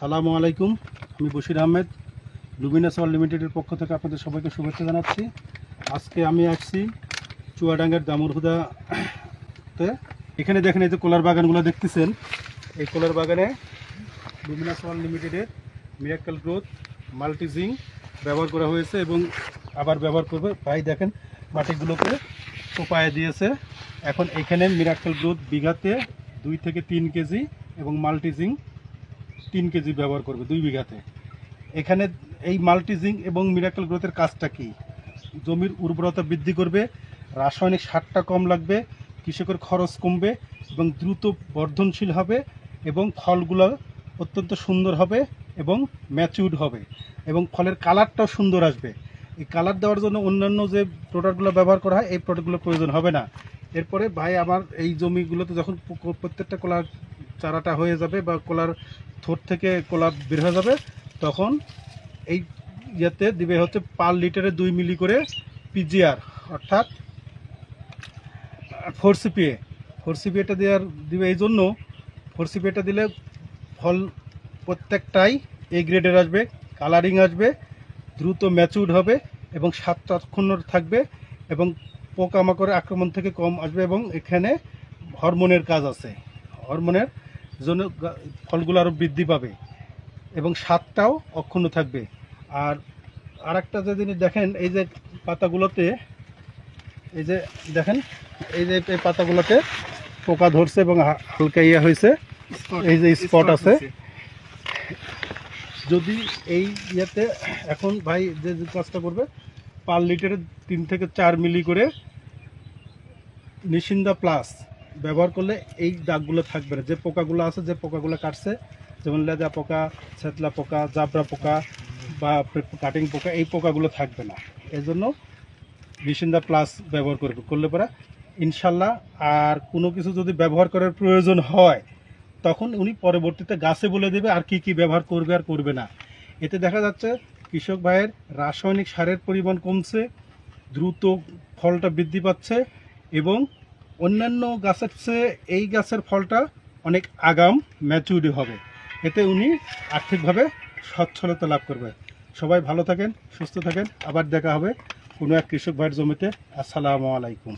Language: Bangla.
আসসালামু আলাইকুম। আমি বশির আহমেদ, লুমিনাস ওয়ার্ল্ড লিমিটেডের পক্ষ থেকে আপনাদের সবাইকে শুভেচ্ছা জানাচ্ছি। আজকে আমি আসছি চুয়াডাঙ্গার দামুরহুদাতে। এখানে দেখেন এই যে কলার বাগানগুলো দেখতেছেন, এই কলার বাগানে লুমিনাস ওয়ার্ল্ড লিমিটেডের মিরাক্কেল গ্রোথ মাল্টিজিঙ্ক ব্যবহার করা হয়েছে এবং আবার ব্যবহার করবে। ভাই দেখেন মাটিগুলোকে কোপায় দিয়েছে। এখন এখানে মিরাক্কেল গ্রোথ বিঘাতে 2 থেকে 3 কেজি এবং মাল্টিজিঙ্ক 3 কেজি ব্যবহার করবে 2 বিঘাতে। এখানে এই মাল্টিজিঙ্ক এবং মিরাক্কেল গ্রোথের কাজটা কি? জমির উর্বরতা বৃদ্ধি করবে, রাসায়নিক সারটা কম লাগবে, কৃষকের খরচ কমবে এবং দ্রুত বর্ধনশীল হবে এবং ফলগুলো অত্যন্ত সুন্দর হবে এবং ম্যাচিউরড হবে এবং ফলের কালারটাও সুন্দর আসবে। এই কালার দেওয়ার জন্য অন্যান্য যে প্রোডাক্টগুলো ব্যবহার করা হয় এই প্রোডাক্টগুলোর প্রয়োজন হবে না। এরপরে ভাই আমার এই জমিগুলোতে যখন প্রত্যেকটা কলার চারাটা হয়ে যাবে বা কলার থোর থেকে কলা বের হয়ে যাবে, তখন এই ইয়েতে দিবে হচ্ছে পার লিটারে 2 মিলি করে পিজিআর অর্থাৎ 4 সিপিএ। 4 সিপিএটা দিবে এই জন্য 4 সিপিএটা দিলে ফল প্রত্যেকটাই এ গ্রেডের আসবে, কালারিং আসবে, দ্রুত ম্যাচিউরড হবে এবং স্বাদটা অক্ষুণ্ণ থাকবে এবং পোকামাকড়ের আক্রমণ থেকে কম আসবে এবং এখানে হরমোনের কাজ আছে। হরমোনের জন্য ফলগুলো আরও বৃদ্ধি পাবে এবং স্বাদটাও অক্ষুণ্ণ থাকবে। আর আরেকটা যে জিনিস দেখেন, এই যে পাতাগুলোতে এই যে দেখেন এই যে এই পাতাগুলোতে পোকা ধরছে এবং হালকা ইয়ে হয়েছে, এই যে স্পট আছে। যদি এই ইয়েতে এখন ভাই যে কাজটা করবে, পার লিটারে 3 থেকে 4 মিলি করে নিশিন্দা প্লাস ব্যবহার করলে এই দাগগুলো থাকবে না। যে পোকাগুলো আছে, যে পোকাগুলো কাটছে, যেমন লেদা পোকা, ছেতলা পোকা, জাবরা পোকা বা কাটিং পোকা, এই পোকাগুলো থাকবে না। এই জন্য নিশিন্দা প্লাস ব্যবহার করলে পরে ইনশাল্লাহ আর কোনো কিছু যদি ব্যবহার করার প্রয়োজন হয় তখন উনি পরবর্তীতে গাছে বলে দেবে আর কি কি ব্যবহার করবে আর করবে না। এতে দেখা যাচ্ছে কৃষক ভাইয়ের রাসায়নিক সারের পরিমাণ কমছে, দ্রুত ফলটা বৃদ্ধি পাচ্ছে এবং অন্যান্য গাছের চেয়ে এই গাছের ফলটা অনেক আগাম ম্যাচিউরড হবে। এতে উনি আর্থিকভাবে সচ্ছলতা লাভ করবে। সবাই ভালো থাকেন, সুস্থ থাকেন। আবার দেখা হবে কোনো এক কৃষক ভাইয়ের জমিতে। আসসালামু আলাইকুম।